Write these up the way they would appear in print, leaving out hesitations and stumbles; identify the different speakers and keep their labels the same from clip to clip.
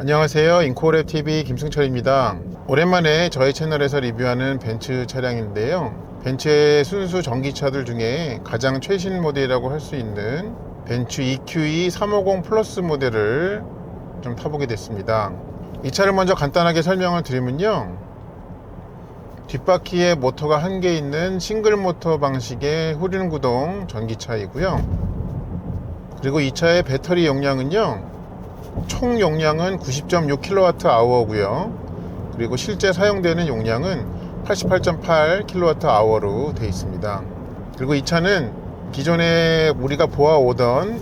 Speaker 1: 안녕하세요. 인코랩TV 김승철입니다. 오랜만에 저희 채널에서 리뷰하는 벤츠 차량인데요. 벤츠의 순수 전기차들 중에 가장 최신 모델이라고 할 수 있는 벤츠 EQE 350 플러스 모델을 좀 타보게 됐습니다. 이 차를 먼저 간단하게 설명을 드리면요, 뒷바퀴에 모터가 한 개 있는 싱글 모터 방식의 후륜 구동 전기차이고요. 그리고 이 차의 배터리 용량은요, 총 용량은 90.6kWh고요. 그리고 실제 사용되는 용량은 88.8kWh로 되어 있습니다. 그리고 이 차는 기존에 우리가 보아오던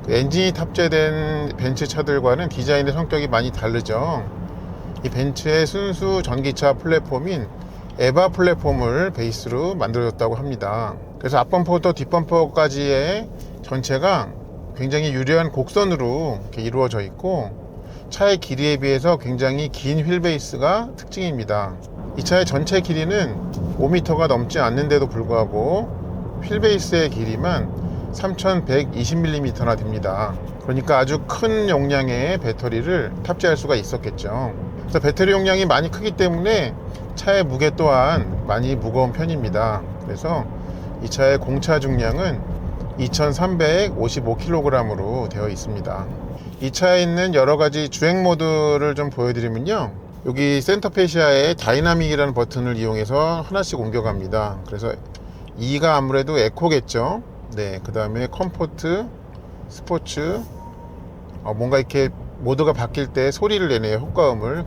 Speaker 1: 엔진이 탑재된 벤츠 차들과는 디자인의 성격이 많이 다르죠. 이 벤츠의 순수 전기차 플랫폼인 에바 플랫폼을 베이스로 만들어졌다고 합니다. 그래서 앞범퍼부터 뒷범퍼까지의 전체가 굉장히 유려한 곡선으로 이렇게 이루어져 있고, 차의 길이에 비해서 굉장히 긴 휠베이스가 특징입니다. 이 차의 전체 길이는 5m가 넘지 않는데도 불구하고 휠베이스의 길이만 3120mm나 됩니다. 그러니까 아주 큰 용량의 배터리를 탑재할 수가 있었겠죠. 그래서 배터리 용량이 많이 크기 때문에 차의 무게 또한 많이 무거운 편입니다. 그래서 이 차의 공차 중량은 2355kg으로 되어 있습니다. 이 차에 있는 여러가지 주행 모드를 좀 보여드리면요, 여기 센터페시아에 다이나믹이라는 버튼을 이용해서 하나씩 옮겨갑니다. 그래서 2가 아무래도 에코겠죠. 네, 그 다음에 컴포트, 스포츠, 뭔가 이렇게 모드가 바뀔 때 소리를 내네요. 효과음을.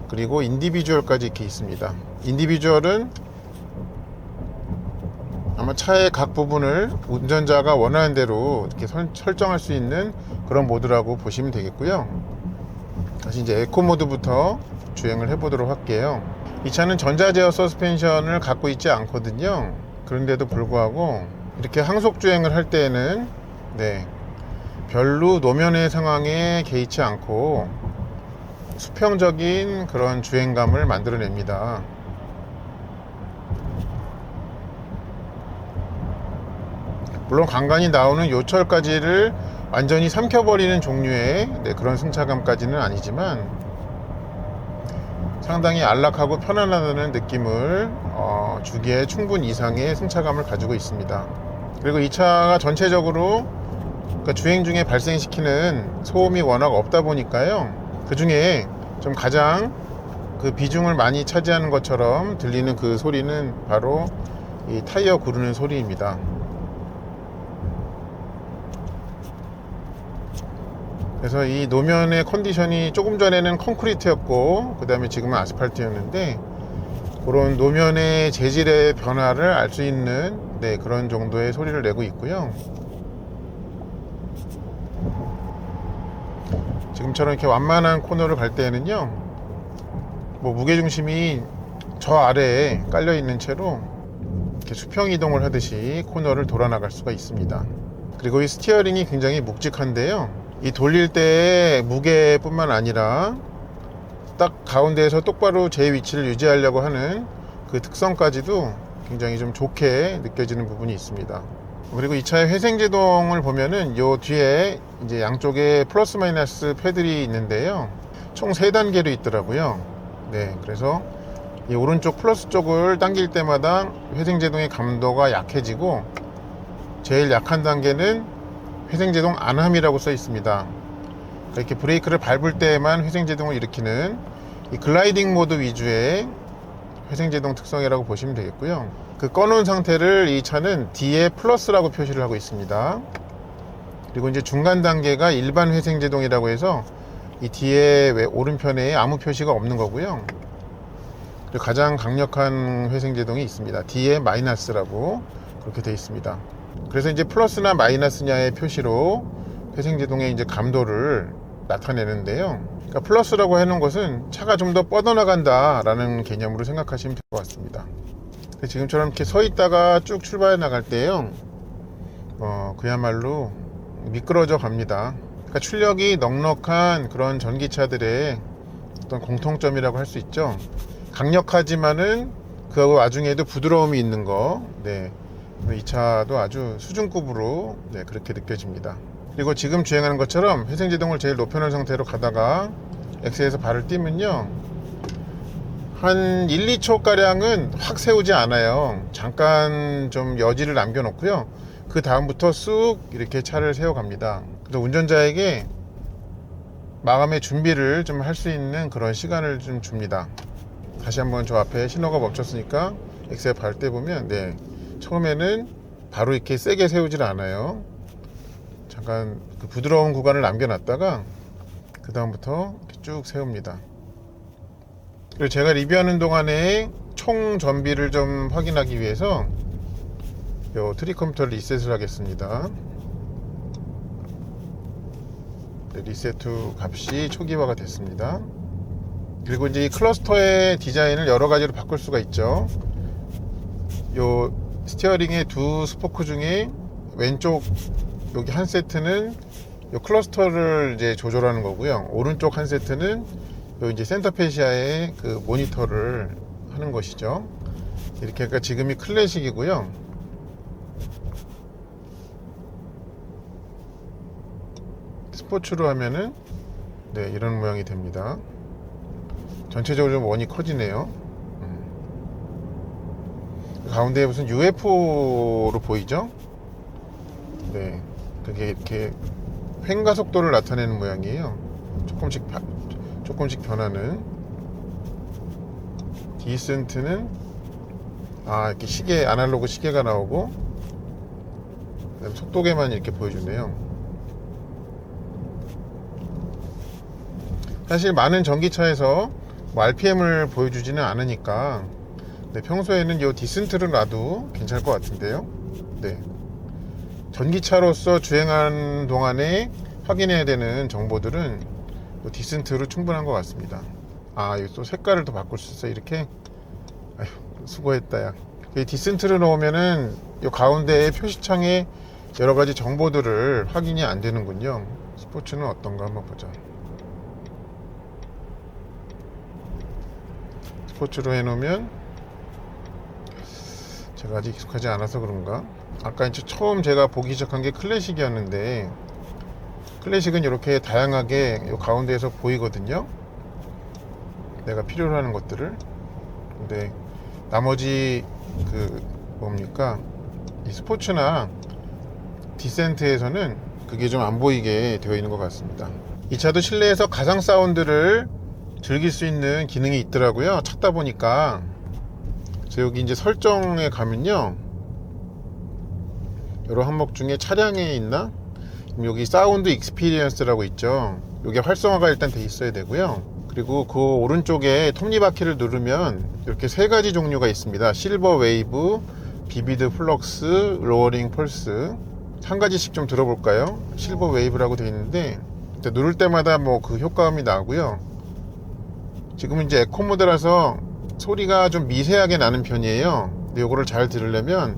Speaker 1: 그리고 인디비주얼까지 이렇게 있습니다. 인디비주얼은 아마 차의 각 부분을 운전자가 원하는 대로 이렇게 설정할 수 있는 그런 모드라고 보시면 되겠고요. 다시 이제 에코 모드부터 주행을 해보도록 할게요. 이 차는 전자제어 서스펜션을 갖고 있지 않거든요. 그런데도 불구하고 이렇게 항속 주행을 할 때에는 별로 노면의 상황에 개의치 않고 수평적인 그런 주행감을 만들어냅니다. 물론 간간히 나오는 요철까지를 완전히 삼켜버리는 종류의 그런 승차감까지는 아니지만 상당히 안락하고 편안하다는 느낌을 주기에 충분 이상의 승차감을 가지고 있습니다. 그리고 이 차가 전체적으로 주행 중에 발생시키는 소음이 워낙 없다 보니까요, 그 중에 좀 가장 그 비중을 많이 차지하는 것처럼 들리는 그 소리는 바로 이 타이어 구르는 소리입니다. 그래서 이 노면의 컨디션이 조금 전에는 콘크리트였고 그 다음에 지금은 아스팔트였는데, 그런 노면의 재질의 변화를 알 수 있는 그런 정도의 소리를 내고 있고요. 지금처럼 이렇게 완만한 코너를 갈 때에는요, 무게중심이 저 아래에 깔려 있는 채로 이렇게 수평 이동을 하듯이 코너를 돌아 나갈 수가 있습니다. 그리고 이 스티어링이 굉장히 묵직한데요, 이 돌릴 때의 무게뿐만 아니라 딱 가운데에서 똑바로 제 위치를 유지하려고 하는 그 특성까지도 굉장히 좀 좋게 느껴지는 부분이 있습니다. 그리고 이 차의 회생제동을 보면은 요 뒤에 이제 양쪽에 플러스 마이너스 패들이 있는데요, 총 3단계로 있더라고요. 그래서 이 오른쪽 플러스 쪽을 당길 때마다 회생제동의 감도가 약해지고, 제일 약한 단계는 회생제동 안함이라고 써 있습니다. 이렇게 브레이크를 밟을 때에만 회생제동을 일으키는 이 글라이딩 모드 위주의 회생제동 특성이라고 보시면 되겠고요. 그 꺼놓은 상태를 이 차는 D에 플러스라고 표시를 하고 있습니다. 그리고 이제 중간 단계가 일반 회생제동이라고 해서 이 D의 오른편에 아무 표시가 없는 거고요. 그리고 가장 강력한 회생제동이 있습니다. D에 마이너스라고 그렇게 되어 있습니다. 그래서 이제 플러스나 마이너스냐의 표시로 회생제동의 이제 감도를 나타내는데요. 그러니까 플러스라고 해놓은 것은 차가 좀 더 뻗어나간다 라는 개념으로 생각하시면 될 것 같습니다. 지금처럼 이렇게 서 있다가 쭉 출발해 나갈 때요, 그야말로 미끄러져 갑니다. 그러니까 출력이 넉넉한 그런 전기차들의 어떤 공통점이라고 할 수 있죠. 강력하지만은 그 와중에도 부드러움이 있는 거. 이 차도 아주 수준급으로 그렇게 느껴집니다. 그리고 지금 주행하는 것처럼 회생제동을 제일 높여놓은 상태로 가다가 엑셀에서 발을 띄면요, 한 1, 2초 가량은 확 세우지 않아요. 잠깐 좀 여지를 남겨 놓고요, 그 다음부터 쑥 이렇게 차를 세워 갑니다. 그래서 운전자에게 마감의 준비를 좀 할 수 있는 그런 시간을 좀 줍니다. 다시 한번 저 앞에 신호가 멈췄으니까 엑셀 발 때 보면, 네, 처음에는 바로 이렇게 세게 세우질 않아요. 잠깐 그 부드러운 구간을 남겨놨다가 그 다음부터 쭉 세웁니다. 그리고 제가 리뷰하는 동안에 총 전비를 좀 확인하기 위해서 요 트리 컴퓨터를 리셋을 하겠습니다. 네, 리셋 후 값이 초기화가 됐습니다. 그리고 이제 이 클러스터의 디자인을 여러 가지로 바꿀 수가 있죠. 요 스티어링의 두 스포크 중에 왼쪽 여기 한 세트는 요 클러스터를 이제 조절하는 거고요, 오른쪽 한 세트는 요 이제 센터 페시아의 그 모니터를 하는 것이죠. 이렇게 하니까 지금이 클래식이고요. 스포츠로 하면은 네, 이런 모양이 됩니다. 전체적으로 좀 원이 커지네요. 가운데에 무슨 UFO로 보이죠? 네, 그게 이렇게 횡가 속도를 나타내는 모양이에요. 조금씩 변하는. 디센트는 이렇게 시계, 아날로그 시계가 나오고, 그다음에 속도계만 이렇게 보여주네요. 사실 많은 전기차에서 뭐 RPM을 보여주지는 않으니까, 네, 평소에는 이 디센트를 놔도 괜찮을 것 같은데요. 네, 전기차로서 주행하는 동안에 확인해야 되는 정보들은 이 디센트로 충분한 것 같습니다. 여기 또 색깔을 더 바꿀 수 있어. 이렇게. 아휴, 수고했다 야. 이 디센트를 넣으면은 이 가운데에 표시창에 여러 가지 정보들을 확인이 안 되는군요. 스포츠는 어떤가 한번 보자. 스포츠로 해놓으면, 제가 아직 익숙하지 않아서 그런가, 아까 이제 처음 제가 보기 시작한 게 클래식이었는데, 클래식은 이렇게 다양하게 이 가운데에서 보이거든요, 내가 필요로 하는 것들을. 근데 나머지 그 뭡니까, 이 스포츠나 디센트에서는 그게 좀 안 보이게 되어 있는 것 같습니다. 이 차도 실내에서 가상 사운드를 즐길 수 있는 기능이 있더라고요, 찾다 보니까. 그래서 여기 이제 설정에 가면요, 여러 항목 중에 차량에 있나? 여기 사운드 익스피리언스라고 있죠. 이게 활성화가 일단 돼 있어야 되고요. 그리고 그 오른쪽에 톱니바퀴를 누르면 이렇게 세 가지 종류가 있습니다. 실버 웨이브, 비비드 플럭스, 로어링 펄스. 한 가지씩 좀 들어볼까요? 실버 웨이브라고 되어 있는데, 누를 때마다 뭐 그 효과음이 나고요. 지금은 이제 에코 모드라서 소리가 좀 미세하게 나는 편이에요. 근데 이거를 잘 들으려면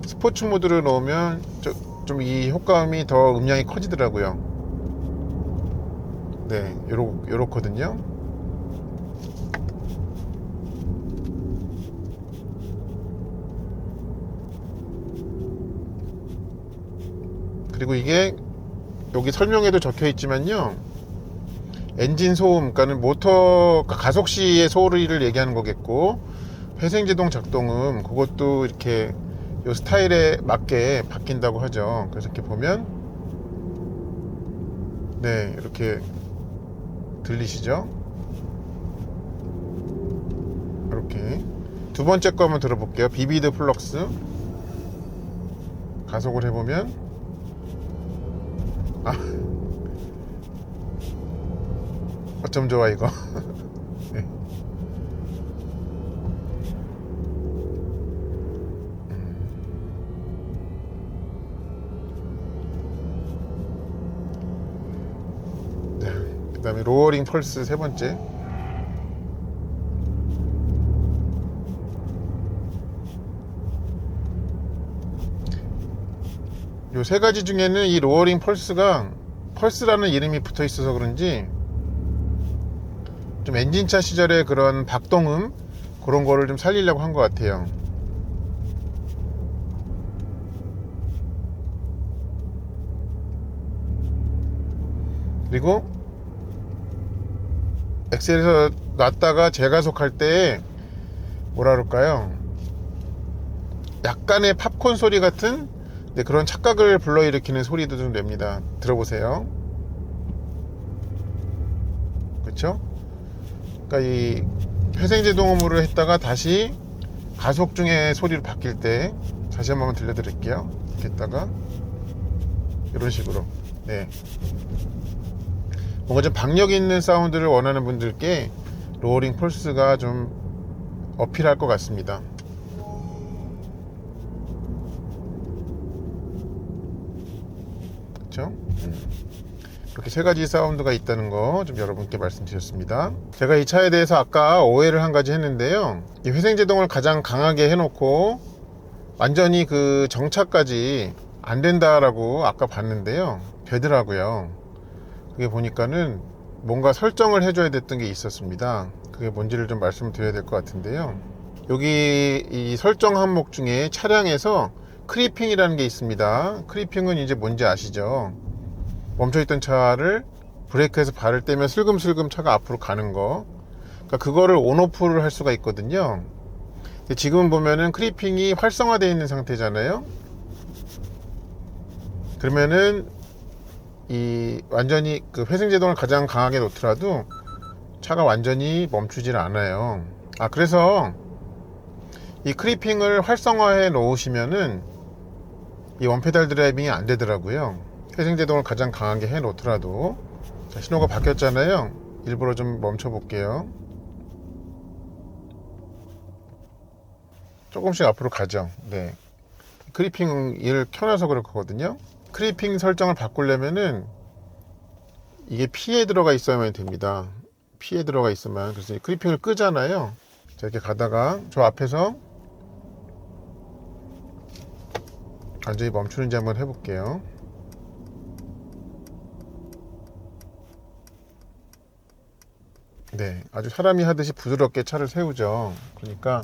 Speaker 1: 스포츠 모드를 넣으면 좀 이 효과음이 더 음량이 커지더라고요. 네, 요렇거든요. 그리고 이게 여기 설명에도 적혀 있지만요, 엔진 소음, 그러니까 모터 가속 시의 소리를 얘기하는 거겠고, 회생제동 작동음, 그것도 이렇게 요 스타일에 맞게 바뀐다고 하죠. 그래서 이렇게 보면, 네, 이렇게 들리시죠? 이렇게. 두 번째 거 한번 들어볼게요. 비비드 플럭스. 가속을 해보면, 어쩜 좋아 이거. 네. 그 다음에 로어링 펄스 세 번째. 요 세 가지 중에는 이 로어링 펄스가 펄스라는 이름이 붙어 있어서 그런지 좀 엔진차 시절의 그런 박동음, 그런 거를 좀 살리려고 한 것 같아요. 그리고 엑셀에서 놨다가 재가속할 때 뭐라 그럴까요? 약간의 팝콘 소리 같은 그런 착각을 불러일으키는 소리도 좀 냅니다. 들어보세요. 그렇죠? 그러니까 이 회생제동으로 했다가 다시 가속 중에 소리로 바뀔 때 다시 한번 들려드릴게요. 이렇게 했다가 이런 식으로. 네. 뭔가 좀 박력 있는 사운드를 원하는 분들께 로어링 폴스가 좀 어필할 것 같습니다. 그렇죠? 이렇게 세 가지 사운드가 있다는 거 좀 여러분께 말씀드렸습니다. 제가 이 차에 대해서 아까 오해를 한 가지 했는데요. 이 회생제동을 가장 강하게 해놓고 완전히 그 정차까지 안 된다라고 아까 봤는데요. 되더라고요. 그게 보니까는 뭔가 설정을 해줘야 됐던 게 있었습니다. 그게 뭔지를 좀 말씀을 드려야 될 것 같은데요. 여기 이 설정 항목 중에 차량에서 크리핑이라는 게 있습니다. 크리핑은 이제 뭔지 아시죠? 멈춰있던 차를 브레이크에서 발을 떼면 슬금슬금 차가 앞으로 가는 거. 그러니까 그거를 온오프를 할 수가 있거든요. 근데 지금 보면은 크리핑이 활성화되어 있는 상태잖아요. 그러면은 이 완전히 그 회생제동을 가장 강하게 놓더라도 차가 완전히 멈추질 않아요. 그래서 이 크리핑을 활성화해 놓으시면은 이 원페달 드라이빙이 안 되더라고요. 회생제동을 가장 강하게 해 놓더라도. 자, 신호가 바뀌었잖아요. 일부러 좀 멈춰 볼게요. 조금씩 앞으로 가죠. 네. 크리핑을 켜놔서 그렇거든요. 크리핑 설정을 바꾸려면은 이게 P에 들어가 있어야만 됩니다. P에 들어가 있으면. 그래서 크리핑을 끄잖아요. 자, 이렇게 가다가 저 앞에서 완전히 멈추는지 한번 해볼게요. 네, 아주 사람이 하듯이 부드럽게 차를 세우죠. 그러니까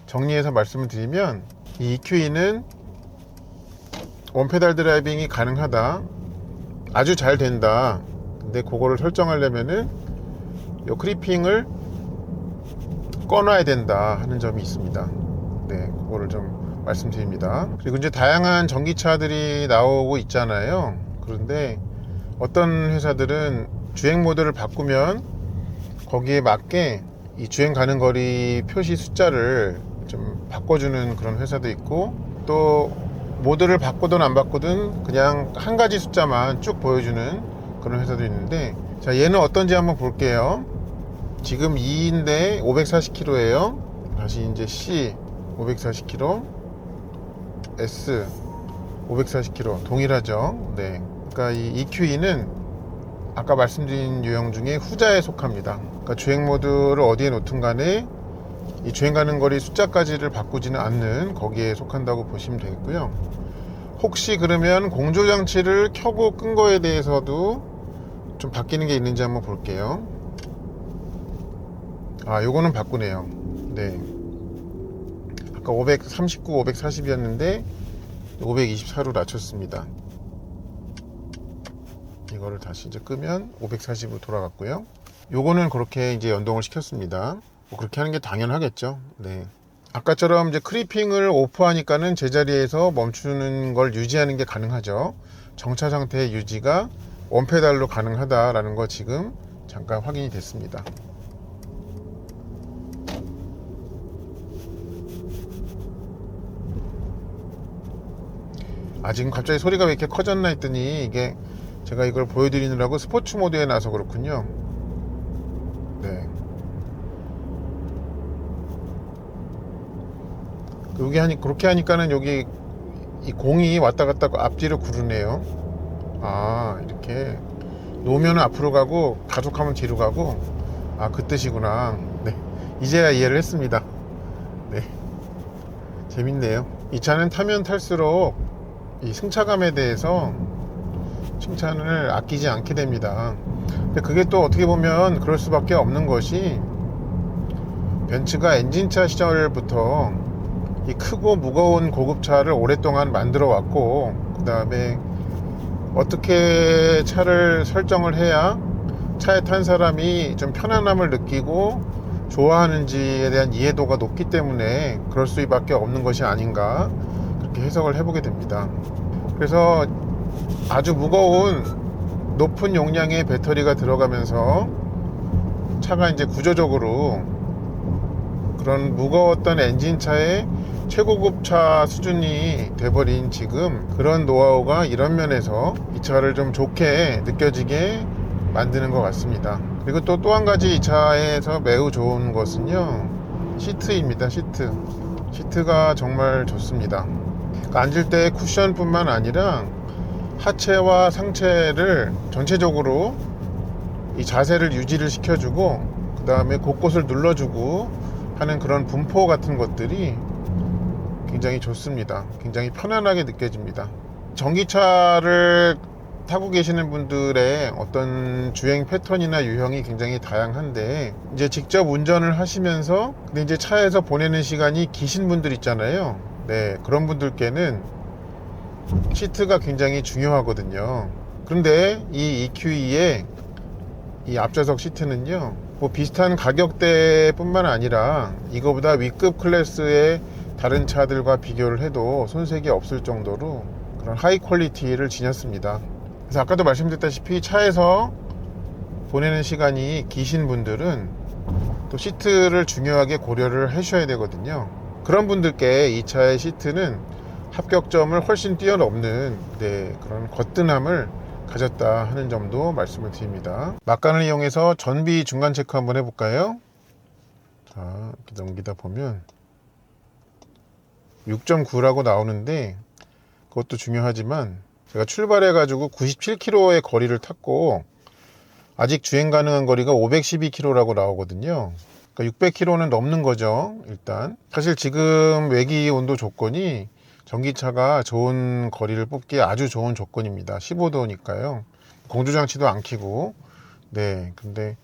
Speaker 1: 정리해서 말씀을 드리면 이 EQE는 원페달 드라이빙이 가능하다, 아주 잘 된다. 근데 그거를 설정하려면은 이 크리핑을 꺼놔야 된다 하는 점이 있습니다. 네, 그거를 좀 말씀드립니다. 그리고 이제 다양한 전기차들이 나오고 있잖아요. 그런데 어떤 회사들은 주행 모드를 바꾸면 거기에 맞게 이 주행 가는 거리 표시 숫자를 좀 바꿔주는 그런 회사도 있고, 또 모드를 바꾸든 안 바꾸든 그냥 한 가지 숫자만 쭉 보여주는 그런 회사도 있는데, 자, 얘는 어떤지 한번 볼게요. 지금 2인데 540km예요. 다시 이제 C 540km, S 540km 동일하죠. 네. 그러니까 이 EQE는 아까 말씀드린 유형 중에 후자에 속합니다. 그러니까 주행 모드를 어디에 놓든 간에 이 주행 가는 거리 숫자까지를 바꾸지는 않는 거기에 속한다고 보시면 되겠고요. 혹시 그러면 공조장치를 켜고 끈 거에 대해서도 좀 바뀌는 게 있는지 한번 볼게요. 요거는 바꾸네요. 네. 아까 539, 540이었는데 524로 낮췄습니다. 이거를 다시 이제 끄면 540으로 돌아갔고요. 요거는 그렇게 이제 연동을 시켰습니다. 뭐 그렇게 하는 게 당연하겠죠. 네. 아까처럼 이제 크리핑을 오프하니까는 제자리에서 멈추는 걸 유지하는 게 가능하죠. 정차 상태의 유지가 원페달로 가능하다라는 거 지금 잠깐 확인이 됐습니다. 지금 갑자기 소리가 왜 이렇게 커졌나 했더니 이게 제가 이걸 보여드리느라고 스포츠 모드에 놔서 그렇군요. 네. 그렇게 하니까는 여기 이 공이 왔다 갔다 앞뒤로 구르네요. 이렇게 놓으면 앞으로 가고 가속하면 뒤로 가고, 그 뜻이구나. 네. 이제야 이해를 했습니다. 네. 재밌네요. 이 차는 타면 탈수록 이 승차감에 대해서 칭찬을 아끼지 않게 됩니다. 근데 그게 또 어떻게 보면 그럴 수밖에 없는 것이, 벤츠가 엔진차 시절부터 이 크고 무거운 고급차를 오랫동안 만들어 왔고, 그 다음에 어떻게 차를 설정을 해야 차에 탄 사람이 좀 편안함을 느끼고 좋아하는지에 대한 이해도가 높기 때문에 그럴 수밖에 없는 것이 아닌가, 그렇게 해석을 해보게 됩니다. 그래서 아주 무거운 높은 용량의 배터리가 들어가면서 차가 이제 구조적으로 그런 무거웠던 엔진차의 최고급 차 수준이 돼버린 지금, 그런 노하우가 이런 면에서 이 차를 좀 좋게 느껴지게 만드는 것 같습니다. 그리고 또 한 가지 이 차에서 매우 좋은 것은요, 시트입니다. 시트가 정말 좋습니다. 그러니까 앉을 때 쿠션뿐만 아니라 하체와 상체를 전체적으로 이 자세를 유지를 시켜주고, 그 다음에 곳곳을 눌러주고 하는 그런 분포 같은 것들이 굉장히 좋습니다. 굉장히 편안하게 느껴집니다. 전기차를 타고 계시는 분들의 어떤 주행 패턴이나 유형이 굉장히 다양한데, 이제 직접 운전을 하시면서 근데 이제 차에서 보내는 시간이 기신 분들 있잖아요. 네, 그런 분들께는 시트가 굉장히 중요하거든요. 그런데 이 EQE의 이 앞좌석 시트는요, 뭐 비슷한 가격대 뿐만 아니라 이거보다 위급 클래스의 다른 차들과 비교를 해도 손색이 없을 정도로 그런 하이 퀄리티를 지녔습니다. 그래서 아까도 말씀드렸다시피 차에서 보내는 시간이 기신 분들은 또 시트를 중요하게 고려를 하셔야 되거든요. 그런 분들께 이 차의 시트는 합격점을 훨씬 뛰어넘는 그런 거뜬함을 가졌다 하는 점도 말씀을 드립니다. 막간을 이용해서 전비 중간 체크 한번 해볼까요? 자, 이렇게 넘기다 보면 6.9라고 나오는데, 그것도 중요하지만 제가 출발해 가지고 97km의 거리를 탔고 아직 주행 가능한 거리가 512km라고 나오거든요. 그러니까 600km는 넘는 거죠. 일단 사실 지금 외기 온도 조건이 전기차가 좋은 거리를 뽑기에 아주 좋은 조건입니다. 15도니까요. 공조장치도 안 켜고. 네, 근데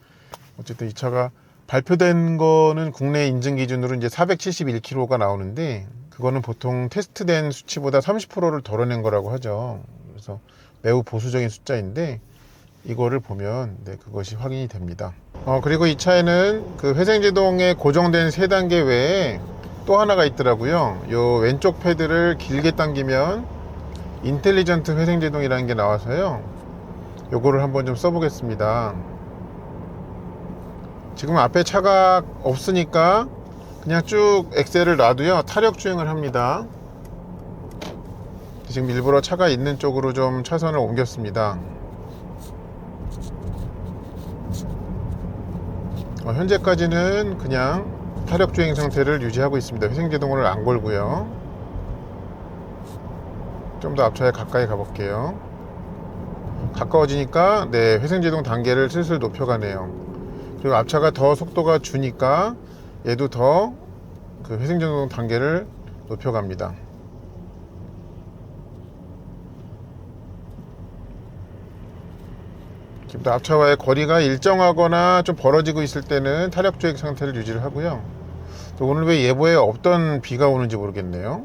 Speaker 1: 어쨌든 이 차가 발표된 거는 국내 인증 기준으로 이제 471km가 나오는데, 그거는 보통 테스트된 수치보다 30%를 덜어낸 거라고 하죠. 그래서 매우 보수적인 숫자인데, 이거를 보면 그것이 확인이 됩니다. 그리고 이 차에는 그 회생제동에 고정된 3단계 외에 또 하나가 있더라고요. 요 왼쪽 패드를 길게 당기면 인텔리전트 회생제동이라는 게 나와서요, 요거를 한번 좀 써보겠습니다. 지금 앞에 차가 없으니까 그냥 쭉 엑셀을 놔도요, 타력 주행을 합니다. 지금 일부러 차가 있는 쪽으로 좀 차선을 옮겼습니다. 현재까지는 그냥 타력 주행 상태를 유지하고 있습니다. 회생제동을 안 걸고요. 좀 더 앞차에 가까이 가볼게요. 가까워지니까 회생제동 단계를 슬슬 높여가네요. 그리고 앞차가 더 속도가 주니까 얘도 더 그 회생제동 단계를 높여갑니다. 지금 앞차와의 거리가 일정하거나 좀 벌어지고 있을 때는 타력 주행 상태를 유지를 하고요. 또 오늘 왜 예보에 없던 비가 오는지 모르겠네요.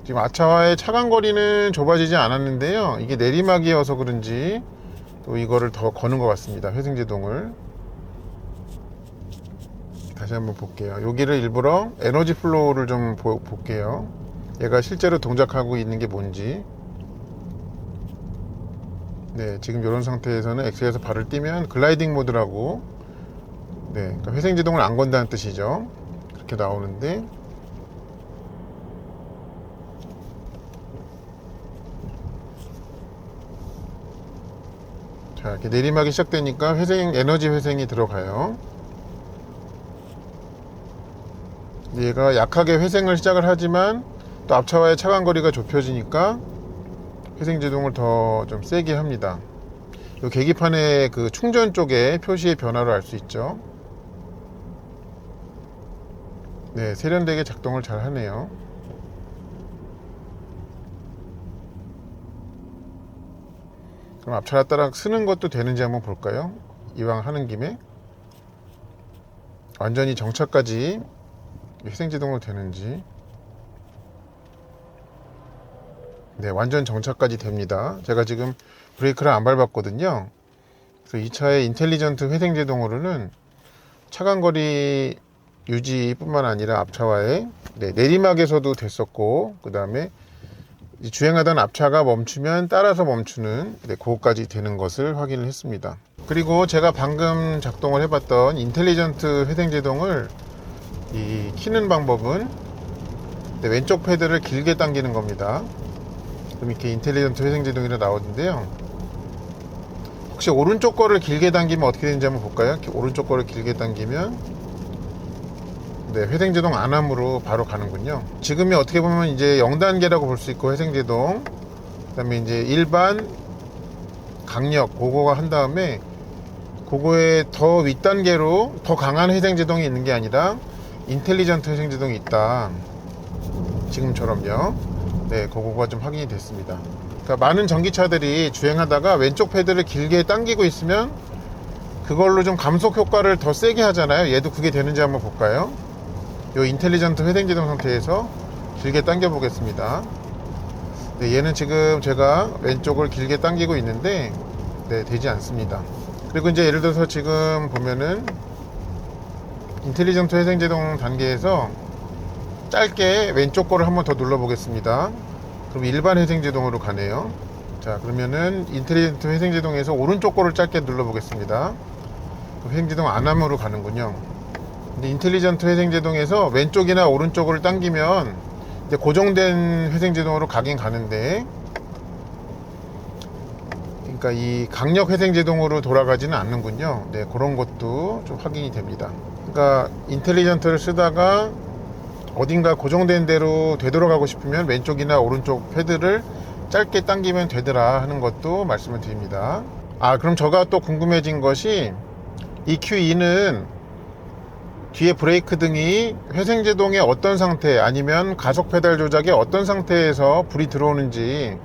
Speaker 1: 지금 앞차와의 차간 거리는 좁아지지 않았는데요, 이게 내리막이어서 그런지 또 이거를 더 거는 것 같습니다. 회생제동을 다시 한번 볼게요. 여기를 일부러 에너지 플로우를 좀 볼게요. 얘가 실제로 동작하고 있는 게 뭔지. 네, 지금 이런 상태에서는 엑셀에서 발을 띄면 글라이딩 모드라고, 그러니까 회생제동을 안 건다는 뜻이죠. 그렇게 나오는데, 자, 이렇게 내리막이 시작되니까 에너지 회생이 들어가요. 얘가 약하게 회생을 시작을 하지만 또 앞차와의 차간 거리가 좁혀지니까 회생제동을 더 좀 세게 합니다. 이 계기판의 그 충전 쪽에 표시의 변화를 알 수 있죠. 네, 세련되게 작동을 잘 하네요. 그럼 앞차가 따라 쓰는 것도 되는지 한번 볼까요? 이왕 하는 김에. 완전히 정차까지 회생제동으로 되는지. 네, 완전 정차까지 됩니다. 제가 지금 브레이크를 안 밟았거든요. 그래서 이 차의 인텔리전트 회생제동으로는 차간거리 유지뿐만 아니라 앞차와의 내리막에서도 됐었고, 그 다음에 주행하던 앞차가 멈추면 따라서 멈추는 그거까지 되는 것을 확인을 했습니다. 그리고 제가 방금 작동을 해봤던 인텔리전트 회생제동을 키는 방법은 왼쪽 패드를 길게 당기는 겁니다. 그럼 이렇게 인텔리전트 회생제동이라 나오는데요. 혹시 오른쪽 거를 길게 당기면 어떻게 되는지 한번 볼까요? 이렇게 오른쪽 거를 길게 당기면 회생제동 안함으로 바로 가는군요. 지금이 어떻게 보면 이제 0단계라고 볼 수 있고, 회생제동, 그 다음에 이제 일반 강력 그거가 한 다음에 그거에 더 윗단계로 더 강한 회생제동이 있는 게 아니라 인텔리전트 회생제동이 있다, 지금처럼요. 그거가 좀 확인이 됐습니다. 그러니까 많은 전기차들이 주행하다가 왼쪽 패드를 길게 당기고 있으면 그걸로 좀 감속 효과를 더 세게 하잖아요. 얘도 그게 되는지 한번 볼까요? 이 인텔리전트 회생제동 상태에서 길게 당겨 보겠습니다. 얘는 지금 제가 왼쪽을 길게 당기고 있는데 되지 않습니다. 그리고 이제 예를 들어서 지금 보면은 인텔리전트 회생제동 단계에서 짧게 왼쪽 거를 한번 더 눌러 보겠습니다. 그럼 일반 회생제동으로 가네요. 자, 그러면은 인텔리전트 회생제동에서 오른쪽 거를 짧게 눌러 보겠습니다. 회생제동 안함으로 가는군요. 근데 인텔리전트 회생제동에서 왼쪽이나 오른쪽을 당기면 이제 고정된 회생제동으로 가긴 가는데, 그러니까 이 강력 회생제동으로 돌아가지는 않는군요. 그런 것도 좀 확인이 됩니다. 그러니까 인텔리전트를 쓰다가 어딘가 고정된 대로 되돌아가고 싶으면 왼쪽이나 오른쪽 패드를 짧게 당기면 되더라 하는 것도 말씀을 드립니다. 그럼 제가 또 궁금해진 것이, EQ2는 뒤에 브레이크 등이 회생제동의 어떤 상태, 아니면 가속 페달 조작의 어떤 상태에서 불이 들어오는지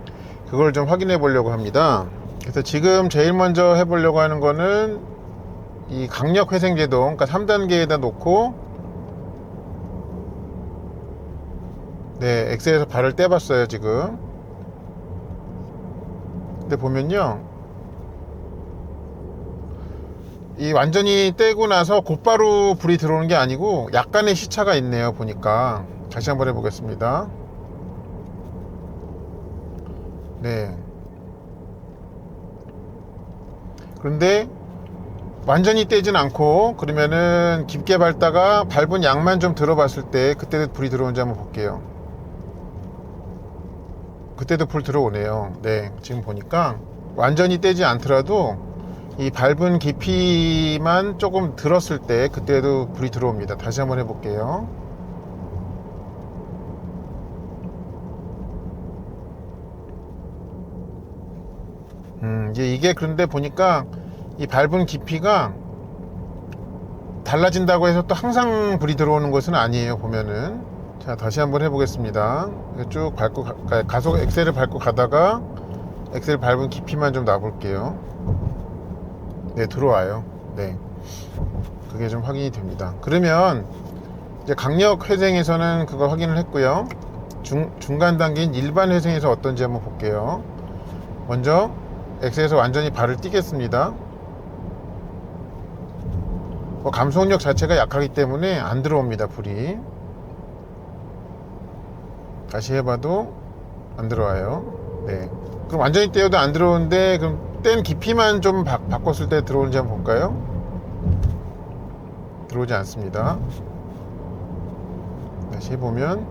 Speaker 1: 그걸 좀 확인해 보려고 합니다. 그래서 지금 제일 먼저 해보려고 하는 거는 이 강력 회생제동, 그러니까 3단계에다 놓고 엑셀에서 발을 떼봤어요 지금. 근데 보면요, 이 완전히 떼고 나서 곧바로 불이 들어오는 게 아니고 약간의 시차가 있네요. 보니까 다시 한번 해보겠습니다. 그런데 완전히 떼진 않고, 그러면은 깊게 밟다가 밟은 양만 좀 들어봤을 때 그때도 불이 들어오는지 한번 볼게요. 그때도 불 들어오네요. 지금 보니까 완전히 떼지 않더라도 이 밟은 깊이만 조금 들었을 때 그때도 불이 들어옵니다. 다시 한번 해볼게요. 이게 그런데 보니까 이 밟은 깊이가 달라진다고 해서 또 항상 불이 들어오는 것은 아니에요. 보면은, 자, 다시 한번 해보겠습니다. 쭉 밟고 가속 엑셀을 밟고 가다가 엑셀 밟은 깊이만 좀 놔볼게요. 들어와요. 그게 좀 확인이 됩니다. 그러면 이제 강력 회생에서는 그거 확인을 했고요. 중간 단계인 일반 회생에서 어떤지 한번 볼게요. 먼저 엑셀에서 완전히 발을 띄겠습니다. 감속력 자체가 약하기 때문에 안 들어옵니다, 불이. 다시 해봐도 안 들어와요. 그럼 완전히 떼어도 안 들어오는데, 그럼 뗀 깊이만 좀 바꿨을 때 들어오는지 한번 볼까요? 들어오지 않습니다. 다시 해보면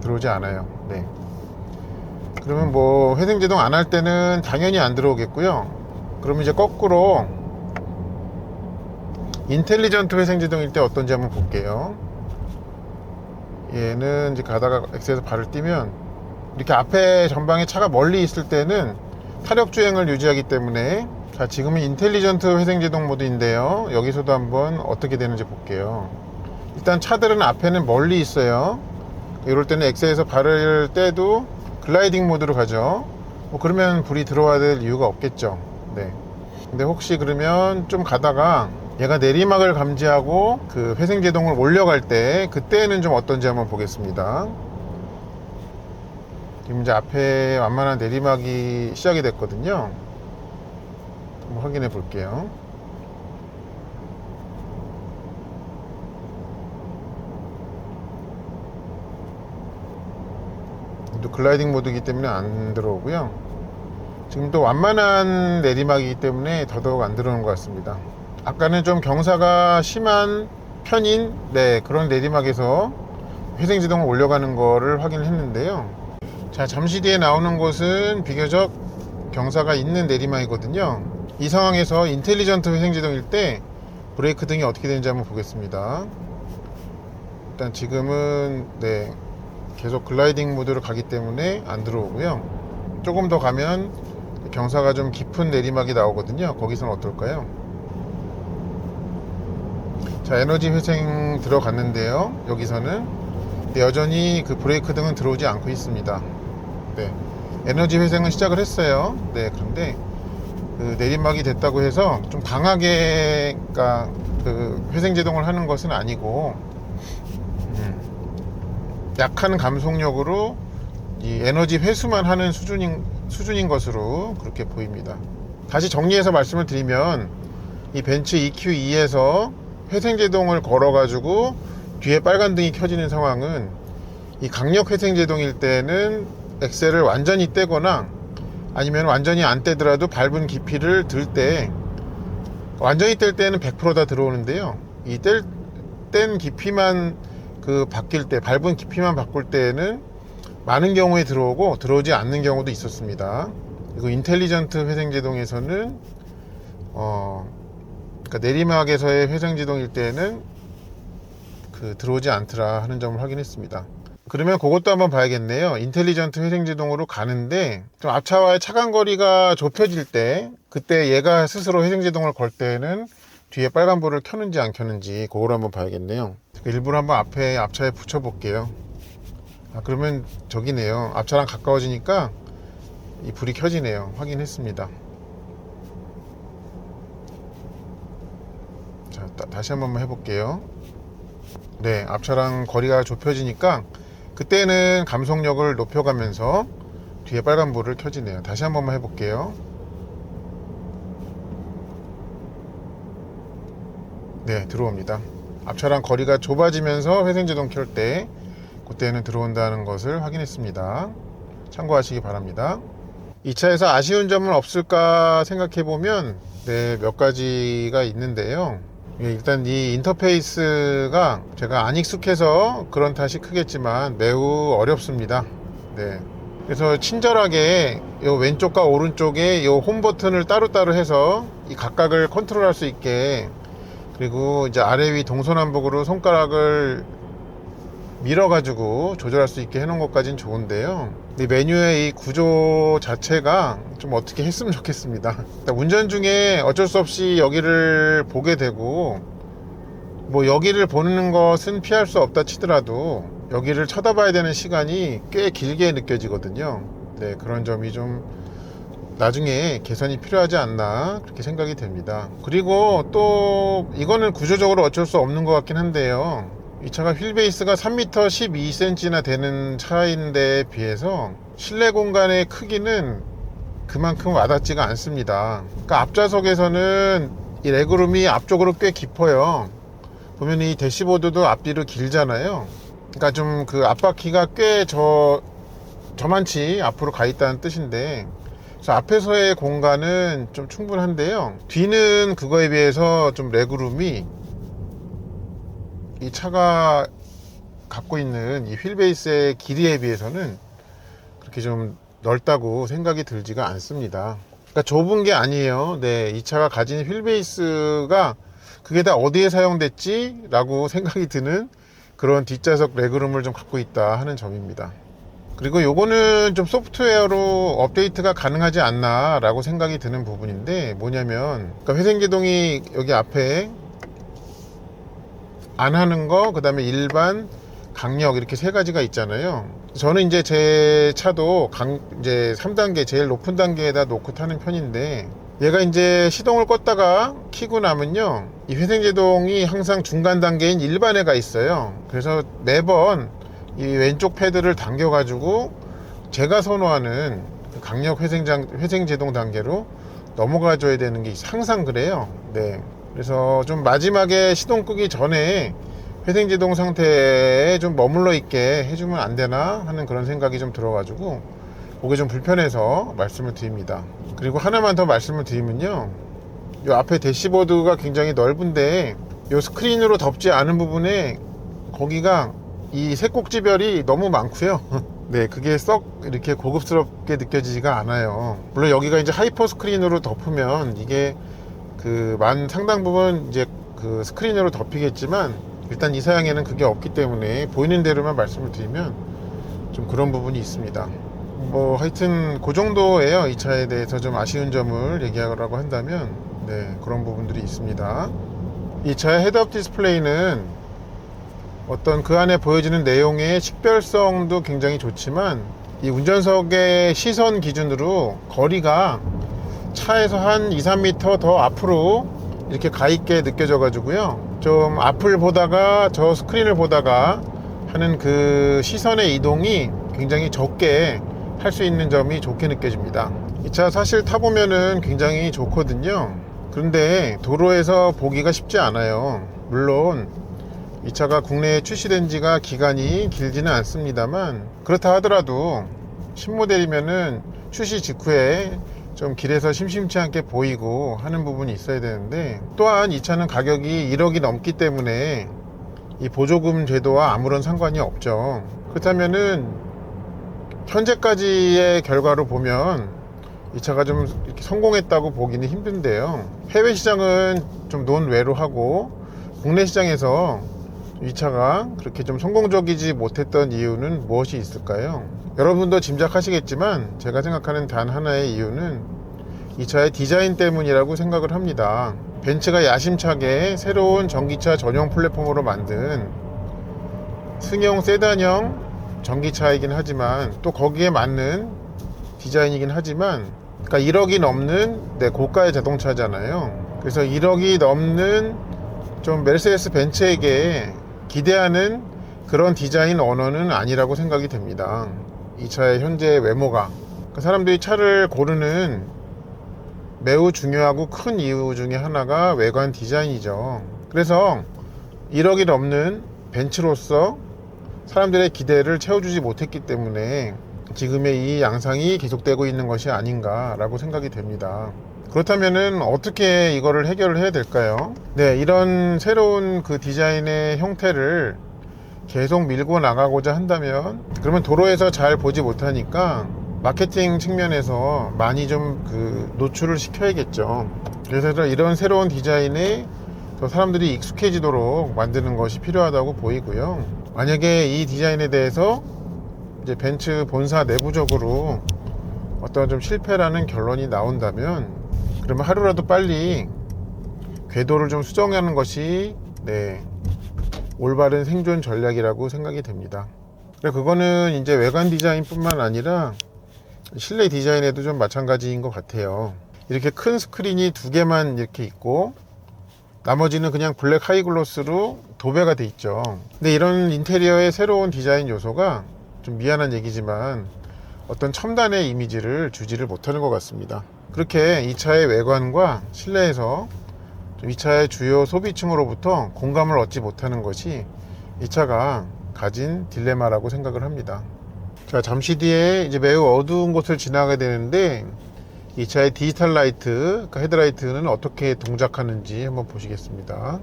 Speaker 1: 들어오지 않아요. 그러면 뭐 회생제동 안 할 때는 당연히 안 들어오겠고요. 그러면 이제 거꾸로 인텔리전트 회생제동일 때 어떤지 한번 볼게요. 얘는 이제 가다가 엑셀에서 발을 띄면 이렇게 앞에 전방에 차가 멀리 있을 때는 타력 주행을 유지하기 때문에, 자, 지금은 인텔리전트 회생제동 모드인데요. 여기서도 한번 어떻게 되는지 볼게요. 일단 차들은 앞에는 멀리 있어요. 이럴 때는 엑셀에서 발을 떼도 글라이딩 모드로 가죠. 그러면 불이 들어와야 될 이유가 없겠죠. 근데 혹시 그러면 좀 가다가 얘가 내리막을 감지하고 그 회생제동을 올려갈 때 그때는 좀 어떤지 한번 보겠습니다. 지금 이제 앞에 완만한 내리막이 시작이 됐거든요. 한번 확인해 볼게요. 또 글라이딩 모드이기 때문에 안 들어오고요. 지금 또 완만한 내리막이기 때문에 더더욱 안 들어오는 것 같습니다. 아까는 좀 경사가 심한 편인 그런 내리막에서 회생제동을 올려가는 거를 확인을 했는데요. 자, 잠시 뒤에 나오는 곳은 비교적 경사가 있는 내리막이거든요. 이 상황에서 인텔리전트 회생제동일 때 브레이크 등이 어떻게 되는지 한번 보겠습니다. 일단 지금은 계속 글라이딩 모드로 가기 때문에 안 들어오고요. 조금 더 가면 경사가 좀 깊은 내리막이 나오거든요. 거기서는 어떨까요? 자, 에너지 회생 들어갔는데요. 여기서는 여전히 그 브레이크 등은 들어오지 않고 있습니다. 에너지 회생은 시작을 했어요. 그런데 그 내리막이 됐다고 해서 좀 강하게 그 회생 제동을 하는 것은 아니고 약한 감속력으로 이 에너지 회수만 하는 수준인 것으로 그렇게 보입니다. 다시 정리해서 말씀을 드리면 이 벤츠 EQ2에서 회생제동을 걸어 가지고 뒤에 빨간 등이 켜지는 상황은 이 강력 회생제동일 때는 엑셀을 완전히 떼거나 아니면 완전히 안 떼더라도 밟은 깊이를 들 때, 완전히 뗄 때는 100% 다 들어오는데요. 이 뗀 깊이만 바뀔 때, 밟은 깊이만 바꿀 때는 많은 경우에 들어오고 들어오지 않는 경우도 있었습니다. 그리고 인텔리전트 회생제동에서는 그러니까 내리막에서의 회생제동일 때는 들어오지 않더라 하는 점을 확인했습니다. 그러면 그것도 한번 봐야겠네요. 인텔리전트 회생제동으로 가는데 좀 앞차와의 차간거리가 좁혀질 때, 그때 얘가 스스로 회생제동을 걸 때는 뒤에 빨간불을 켜는지 안 켜는지 그걸 한번 봐야겠네요. 일부러 한번 앞차에 붙여 볼게요. 그러면 저기네요. 앞차랑 가까워지니까 이 불이 켜지네요. 확인했습니다. 자, 다시 한 번만 해볼게요. 앞차랑 거리가 좁혀지니까 그때는 감속력을 높여가면서 뒤에 빨간불을 켜지네요. 다시 한 번만 해볼게요. 들어옵니다. 앞차랑 거리가 좁아지면서 회생제동 켤 때 그때는 들어온다는 것을 확인했습니다. 참고하시기 바랍니다. 이 차에서 아쉬운 점은 없을까 생각해보면 몇 가지가 있는데요. 일단 이 인터페이스가 제가 안 익숙해서 그런 탓이 크겠지만 매우 어렵습니다. 그래서 친절하게 요 왼쪽과 오른쪽에 요 홈 버튼을 따로따로 해서 이 각각을 컨트롤할 수 있게, 그리고 이제 아래 위 동서남북으로 손가락을 밀어가지고 조절할 수 있게 해놓은 것까지는 좋은데요. 이 메뉴의 이 구조 자체가 좀 어떻게 했으면 좋겠습니다. 운전 중에 어쩔 수 없이 여기를 보게 되고, 뭐 여기를 보는 것은 피할 수 없다 치더라도 여기를 쳐다봐야 되는 시간이 꽤 길게 느껴지거든요. 그런 점이 좀 나중에 개선이 필요하지 않나 그렇게 생각이 됩니다. 그리고 또 이거는 구조적으로 어쩔 수 없는 것 같긴 한데요. 이 차가 휠베이스가 3m 12cm나 되는 차인데 비해서 실내 공간의 크기는 그만큼 와닿지가 않습니다. 그러니까 앞좌석에서는 이 레그룸이 앞쪽으로 꽤 깊어요. 보면 이 대시보드도 앞뒤로 길잖아요. 그러니까 좀 그 앞바퀴가 꽤 저만치 앞으로 가 있다는 뜻인데, 그래서 앞에서의 공간은 좀 충분한데요. 뒤는 그거에 비해서 좀 레그룸이 이 차가 갖고 있는 이 휠베이스의 길이에 비해서는 그렇게 좀 넓다고 생각이 들지가 않습니다. 그러니까 좁은 게 아니에요. 이 차가 가진 휠베이스가 그게 다 어디에 사용됐지? 라고 생각이 드는 그런 뒷좌석 레그룸을 좀 갖고 있다 하는 점입니다. 그리고 요거는 좀 소프트웨어로 업데이트가 가능하지 않나 라고 생각이 드는 부분인데, 뭐냐면 그러니까 회생제동이 여기 앞에 안 하는 거, 그 다음에 일반, 강력 이렇게 세 가지가 있잖아요. 저는 이제 제 차도 이제 3단계 제일 높은 단계에다 놓고 타는 편인데, 얘가 이제 시동을 껐다가 켜고 나면요, 이 회생제동이 항상 중간 단계인 일반에가 있어요. 그래서 매번 이 왼쪽 패드를 당겨 가지고 제가 선호하는 그 강력 회생제동 단계로 넘어가 줘야 되는 게 항상 그래요. 네. 그래서 좀 마지막에 시동 끄기 전에 회생제동 상태에 좀 머물러 있게 해주면 안 되나 하는 그런 생각이 좀 들어가지고 그게 좀 불편해서 말씀을 드립니다. 그리고 하나만 더 말씀을 드리면요, 이 앞에 대시보드가 굉장히 넓은데 이 스크린으로 덮지 않은 부분에 거기가 이 색꼭지별이 너무 많고요. 네, 그게 썩 이렇게 고급스럽게 느껴지지가 않아요. 물론 여기가 이제 하이퍼 스크린으로 덮으면 이게 그 상당 부분 이제 그 스크린으로 덮이겠지만, 일단 이 사양에는 그게 없기 때문에 보이는 대로만 말씀을 드리면 좀 그런 부분이 있습니다. 뭐 하여튼 그 정도예요. 이 차에 대해서 좀 아쉬운 점을 얘기하라고 한다면, 네, 그런 부분들이 있습니다. 이 차의 헤드업 디스플레이는 어떤 그 안에 보여지는 내용의 식별성도 굉장히 좋지만, 이 운전석의 시선 기준으로 거리가 차에서 한 2-3m 더 앞으로 이렇게 가 있게 느껴져 가지고요, 좀 앞을 보다가 저 스크린을 보다가 하는 그 시선의 이동이 굉장히 적게 할 수 있는 점이 좋게 느껴집니다. 이 차 사실 타보면은 굉장히 좋거든요. 그런데 도로에서 보기가 쉽지 않아요. 물론 이 차가 국내에 출시된 지가 기간이 길지는 않습니다만, 그렇다 하더라도 신모델이면은 출시 직후에 좀 길에서 심심치 않게 보이고 하는 부분이 있어야 되는데, 또한 이 차는 가격이 1억이 넘기 때문에 이 보조금 제도와 아무런 상관이 없죠. 그렇다면은 현재까지의 결과로 보면 이 차가 좀 이렇게 성공했다고 보기는 힘든데요, 해외 시장은 좀 논외로 하고 국내 시장에서 이 차가 그렇게 좀 성공적이지 못했던 이유는 무엇이 있을까요? 여러분도 짐작하시겠지만 제가 생각하는 단 하나의 이유는 이 차의 디자인 때문이라고 생각을 합니다. 벤츠가 야심차게 새로운 전기차 전용 플랫폼으로 만든 승용 세단형 전기차이긴 하지만, 또 거기에 맞는 디자인이긴 하지만, 그러니까 1억이 넘는, 네, 고가의 자동차잖아요. 그래서 1억이 넘는 좀 메르세데스 벤츠에게 기대하는 그런 디자인 언어는 아니라고 생각이 됩니다. 이 차의 현재 외모가. 그러니까 사람들이 차를 고르는 매우 중요하고 큰 이유 중에 하나가 외관 디자인이죠. 그래서 1억이 넘는 벤츠로서 사람들의 기대를 채워주지 못했기 때문에 지금의 이 양상이 계속되고 있는 것이 아닌가라고 생각이 됩니다. 그렇다면은 어떻게 이거를 해결을 해야 될까요? 네, 이런 새로운 그 디자인의 형태를 계속 밀고 나가고자 한다면, 그러면 도로에서 잘 보지 못하니까 마케팅 측면에서 많이 좀 그 노출을 시켜야겠죠. 그래서 이런 새로운 디자인에 더 사람들이 익숙해지도록 만드는 것이 필요하다고 보이고요. 만약에 이 디자인에 대해서 이제 벤츠 본사 내부적으로 어떤 좀 실패라는 결론이 나온다면, 그러면 하루라도 빨리 궤도를 좀 수정하는 것이, 네, 올바른 생존 전략이라고 생각이 됩니다. 그거는 이제 외관 디자인뿐만 아니라 실내 디자인에도 좀 마찬가지인 것 같아요. 이렇게 큰 스크린이 2개만 이렇게 있고 나머지는 그냥 블랙 하이글로스로 도배가 돼 있죠. 근데 이런 인테리어의 새로운 디자인 요소가, 좀 미안한 얘기지만 어떤 첨단의 이미지를 주지를 못하는 것 같습니다. 그렇게 이 차의 외관과 실내에서 좀 이 차의 주요 소비층으로부터 공감을 얻지 못하는 것이 이 차가 가진 딜레마라고 생각을 합니다. 자, 잠시 뒤에 이제 매우 어두운 곳을 지나가게 되는데, 이 차의 디지털 라이트, 그러니까 헤드라이트는 어떻게 동작하는지 한번 보시겠습니다.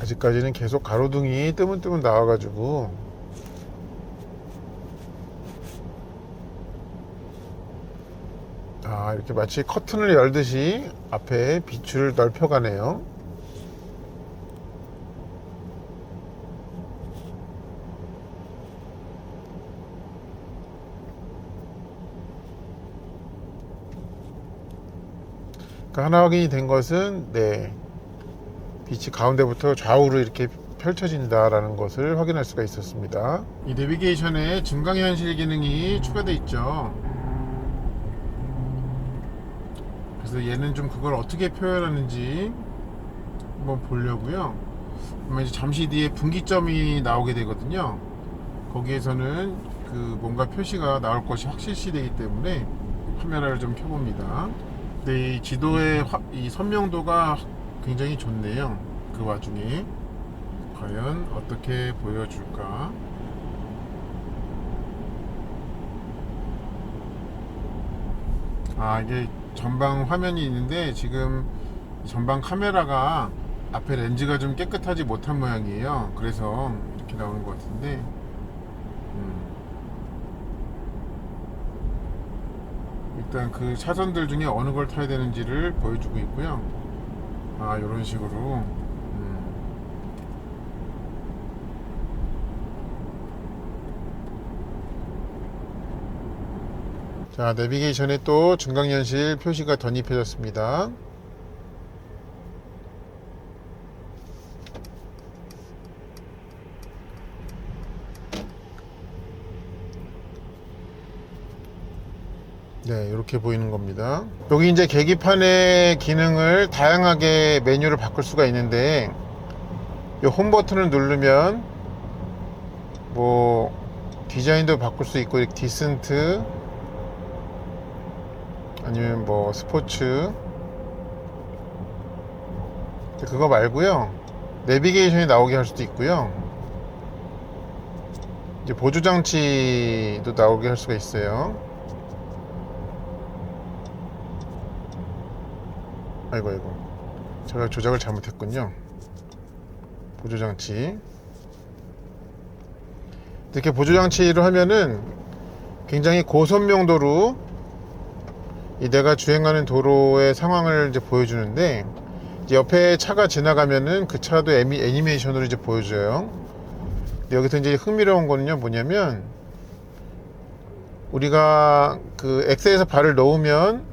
Speaker 1: 아직까지는 계속 가로등이 뜨문뜨문 나와가지고 이렇게 마치 커튼을 열듯이 앞에 빛을 넓혀가네요. 그러니까 하나 확인이 된 것은 빛이 가운데부터 좌우로 이렇게 펼쳐진다라는 것을 확인할 수가 있었습니다. 이 내비게이션에 증강현실 기능이 추가되어 있죠. 그래서 얘는 좀 그걸 어떻게 표현하는지 한번 보려고요. 그러면 이제 잠시 뒤에 분기점이 나오게 되거든요. 거기에서는 그 뭔가 표시가 나올 것이 확실시되기 때문에 카메라를 좀 켜봅니다. 근데 이 지도의 이 선명도가 굉장히 좋네요. 그 와중에 과연 어떻게 보여줄까? 이게 전방 화면이 있는데 지금 전방 카메라가 앞에 렌즈가 좀 깨끗하지 못한 모양이에요. 그래서 이렇게 나오는 것 같은데 일단 그 차선들 중에 어느 걸 타야 되는지를 보여주고 있고요. 이런 식으로 자, 내비게이션에 또 증강현실 표시가 덧입혀졌습니다. 네, 이렇게 보이는 겁니다. 여기 이제 계기판의 기능을 다양하게 메뉴를 바꿀 수가 있는데 이 홈 버튼을 누르면 뭐 디자인도 바꿀 수 있고 디센트 아니면 뭐 스포츠, 그거 말고요 내비게이션이 나오게 할 수도 있고요, 이제 보조장치도 나오게 할 수가 있어요. 아이고 제가 조작을 잘못했군요. 보조장치, 이렇게 보조장치로 하면은 굉장히 고선명도로 내가 주행하는 도로의 상황을 이제 보여주는데, 이제 옆에 차가 지나가면은 그 차도 애니메이션으로 이제 보여줘요. 근데 여기서 이제 흥미로운 거는요 뭐냐면, 우리가 그 엑셀에서 발을 놓으면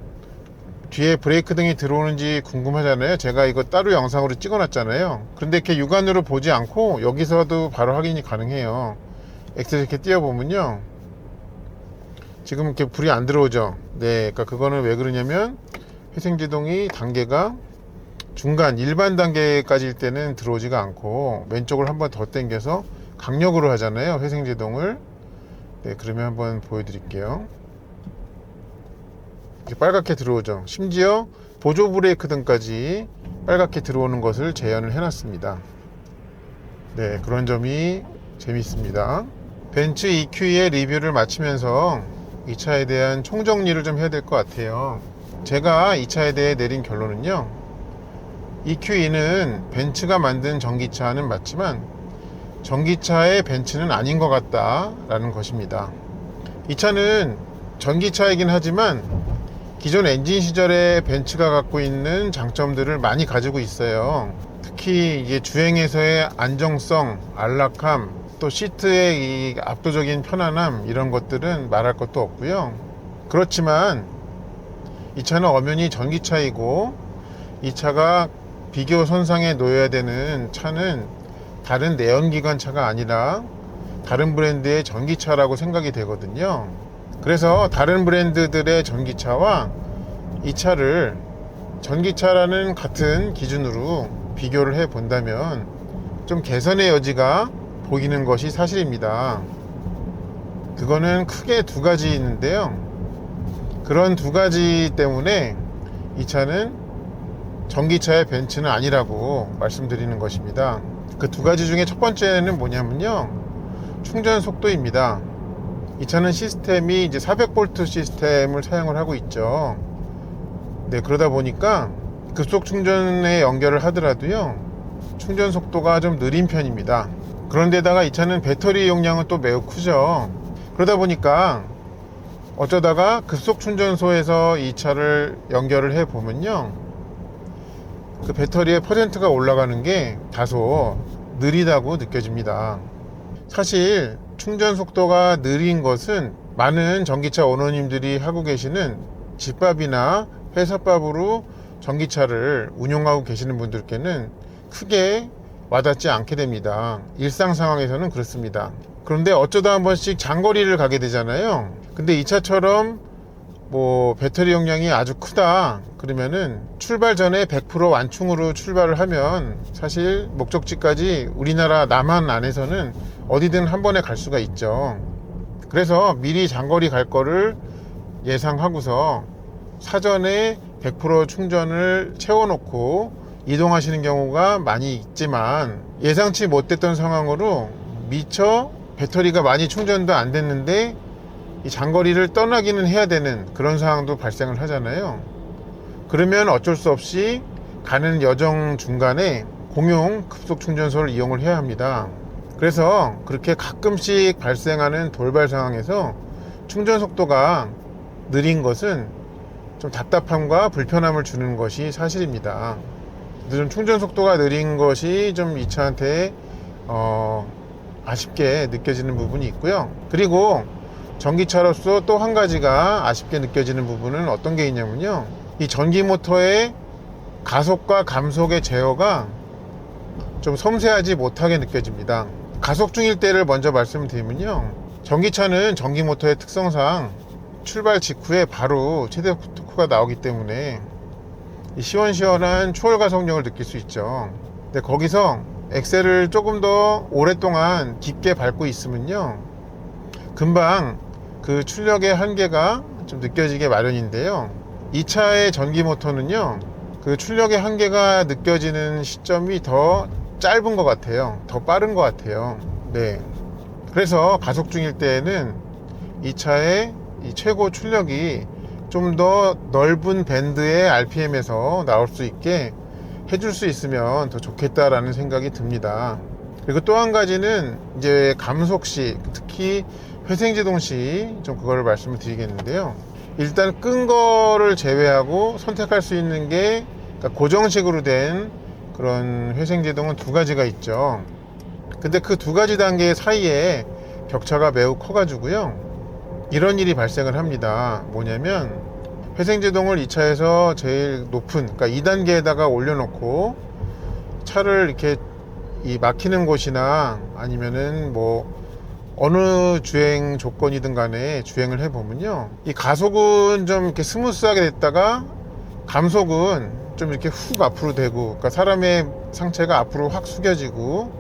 Speaker 1: 뒤에 브레이크 등이 들어오는지 궁금하잖아요. 제가 이거 따로 영상으로 찍어 놨잖아요. 그런데 이렇게 육안으로 보지 않고 여기서도 바로 확인이 가능해요. 엑셀 이렇게 띄워보면요 지금 이렇게 불이 안 들어오죠. 그러니까 그거는 왜 그러냐면 회생제동이 단계가 중간 일반 단계까지일 때는 들어오지가 않고 왼쪽을 한번 더 당겨서 강력으로 하잖아요, 회생제동을. 그러면 한번 보여드릴게요. 이렇게 빨갛게 들어오죠. 심지어 보조 브레이크 등까지 빨갛게 들어오는 것을 재현을 해놨습니다. 그런 점이 재밌습니다. 벤츠 EQ의 리뷰를 마치면서 이 차에 대한 총정리를 좀 해야 될 것 같아요. 제가 이 차에 대해 내린 결론은요, EQE는 벤츠가 만든 전기차는 맞지만 전기차의 벤츠는 아닌 것 같다 라는 것입니다. 이 차는 전기차이긴 하지만 기존 엔진 시절에 벤츠가 갖고 있는 장점들을 많이 가지고 있어요. 특히 이게 주행에서의 안정성, 안락함, 또 시트의 이 압도적인 편안함, 이런 것들은 말할 것도 없고요. 그렇지만 이 차는 엄연히 전기차이고, 이 차가 비교 선상에 놓여야 되는 차는 다른 내연기관 차가 아니라 다른 브랜드의 전기차라고 생각이 되거든요. 그래서 다른 브랜드들의 전기차와 이 차를 전기차라는 같은 기준으로 비교를 해 본다면 좀 개선의 여지가 보이는 것이 사실입니다. 그거는 크게 두 가지 있는데요, 그런 두 가지 때문에 이 차는 전기차의 벤츠는 아니라고 말씀드리는 것입니다. 그 두 가지 중에 첫 번째는 뭐냐면요, 충전 속도입니다. 이 차는 시스템이 이제 400V 시스템을 사용을 하고 있죠. 그러다 보니까 급속 충전에 연결을 하더라도요 충전 속도가 좀 느린 편입니다. 그런데다가 이 차는 배터리 용량은 또 매우 크죠. 그러다 보니까 어쩌다가 급속 충전소에서 이 차를 연결을 해 보면요, 그 배터리의 퍼센트가 올라가는 게 다소 느리다고 느껴집니다. 사실 충전 속도가 느린 것은 많은 전기차 오너님들이 하고 계시는 집밥이나 회사밥으로 전기차를 운용하고 계시는 분들께는 크게 와닿지 않게 됩니다. 일상 상황에서는 그렇습니다. 그런데 어쩌다 한 번씩 장거리를 가게 되잖아요. 근데 이 차처럼 뭐 배터리 용량이 아주 크다 그러면은 출발 전에 100% 완충으로 출발을 하면 사실 목적지까지 우리나라 남한 안에서는 어디든 한 번에 갈 수가 있죠. 그래서 미리 장거리 갈 거를 예상하고서 사전에 100% 충전을 채워놓고 이동하시는 경우가 많이 있지만, 예상치 못했던 상황으로 미처 배터리가 많이 충전도 안 됐는데 이 장거리를 떠나기는 해야 되는 그런 상황도 발생을 하잖아요. 그러면 어쩔 수 없이 가는 여정 중간에 공용 급속 충전소를 이용을 해야 합니다. 그래서 그렇게 가끔씩 발생하는 돌발 상황에서 충전 속도가 느린 것은 좀 답답함과 불편함을 주는 것이 사실입니다. 좀 충전 속도가 느린 것이 좀 이 차한테 아쉽게 느껴지는 부분이 있고요. 그리고 전기차로서 또 한 가지가 아쉽게 느껴지는 부분은 어떤 게 있냐면요, 이 전기 모터의 가속과 감속의 제어가 좀 섬세하지 못하게 느껴집니다. 가속 중일 때를 먼저 말씀드리면요, 전기차는 전기 모터의 특성상 출발 직후에 바로 최대 토크가 나오기 때문에 이 시원시원한 초월 가속력을 느낄 수 있죠. 근데 거기서 엑셀을 조금 더 오랫동안 깊게 밟고 있으면요, 금방 그 출력의 한계가 좀 느껴지게 마련인데요, 이 차의 전기 모터는요, 그 출력의 한계가 느껴지는 시점이 더 짧은 것 같아요. 더 빠른 것 같아요. 네. 그래서 가속 중일 때에는 이 차의 이 최고 출력이 좀 더 넓은 밴드의 RPM에서 나올 수 있게 해줄 수 있으면 더 좋겠다라는 생각이 듭니다. 그리고 또 한 가지는 이제 감속시, 특히 회생제동시 좀 그거를 말씀을 드리겠는데요. 일단 끈 거를 제외하고 선택할 수 있는 게, 그러니까 고정식으로 된 그런 회생제동은 두 가지가 있죠. 근데 그 두 가지 단계 사이에 격차가 매우 커 가지고요, 이런 일이 발생을 합니다. 뭐냐면, 회생제동을 이 차에서 제일 높은, 그러니까 2단계에다가 올려놓고 차를 이렇게 이 막히는 곳이나 아니면은 뭐 어느 주행 조건이든 간에 주행을 해보면요, 이 가속은 좀 이렇게 스무스하게 됐다가 감속은 좀 이렇게 훅 앞으로 되고, 그러니까 사람의 상체가 앞으로 확 숙여지고,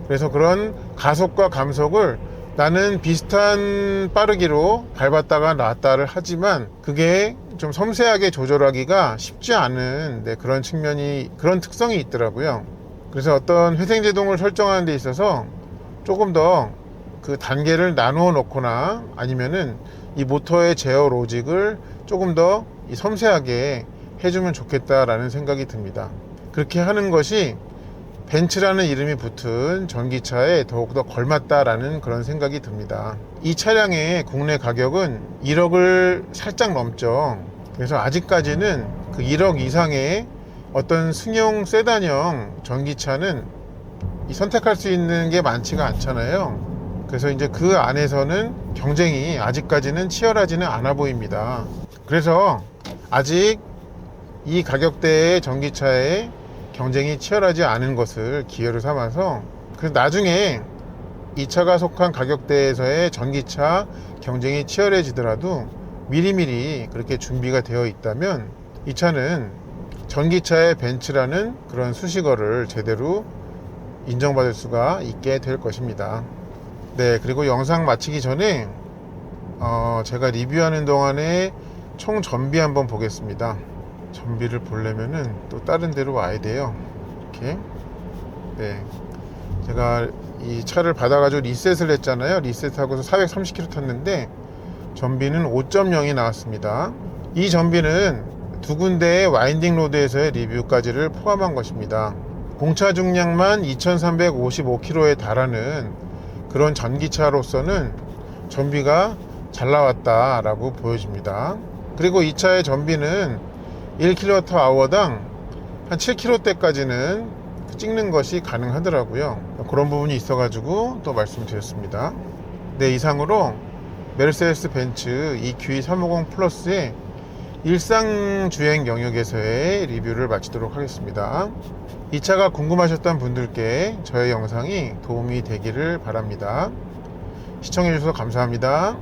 Speaker 1: 그래서 그런 가속과 감속을 나는 비슷한 빠르기로 밟았다가 놨다를 하지만 그게 좀 섬세하게 조절하기가 쉽지 않은, 네, 그런 측면이, 그런 특성이 있더라고요. 그래서 어떤 회생제동을 설정하는 데 있어서 조금 더 그 단계를 나누어 놓거나 아니면은 이 모터의 제어 로직을 조금 더 이 섬세하게 해주면 좋겠다라는 생각이 듭니다. 그렇게 하는 것이 벤츠라는 이름이 붙은 전기차에 더욱더 걸맞다라는 그런 생각이 듭니다. 이 차량의 국내 가격은 1억을 살짝 넘죠. 그래서 아직까지는 그 1억 이상의 어떤 승용 세단형 전기차는 선택할 수 있는 게 많지가 않잖아요. 그래서 이제 그 안에서는 경쟁이 아직까지는 치열하지는 않아 보입니다. 그래서 아직 이 가격대의 전기차에 경쟁이 치열하지 않은 것을 기회로 삼아서, 그래서 나중에 이 차가 속한 가격대에서의 전기차 경쟁이 치열해지더라도 미리미리 그렇게 준비가 되어 있다면 이 차는 전기차의 벤츠라는 그런 수식어를 제대로 인정받을 수가 있게 될 것입니다. 네, 그리고 영상 마치기 전에 제가 리뷰하는 동안에 총 전비 한번 보겠습니다. 전비를 보려면은 또 다른 데로 와야 돼요. 이렇게. 네, 제가 이 차를 받아가지고 리셋을 했잖아요. 리셋하고서 430km 탔는데 전비는 5.0이 나왔습니다. 이 전비는 두 군데의 와인딩 로드에서의 리뷰까지를 포함한 것입니다. 공차 중량만 2355km에 달하는 그런 전기차로서는 전비가 잘 나왔다 라고 보여집니다. 그리고 이 차의 전비는 1kWh당 한 7km대까지는 찍는 것이 가능하더라고요. 그런 부분이 있어 가지고 또 말씀드렸습니다. 네, 이상으로 메르세데스 벤츠 EQE350 플러스의 일상 주행 영역에서의 리뷰를 마치도록 하겠습니다. 이 차가 궁금하셨던 분들께 저의 영상이 도움이 되기를 바랍니다. 시청해 주셔서 감사합니다.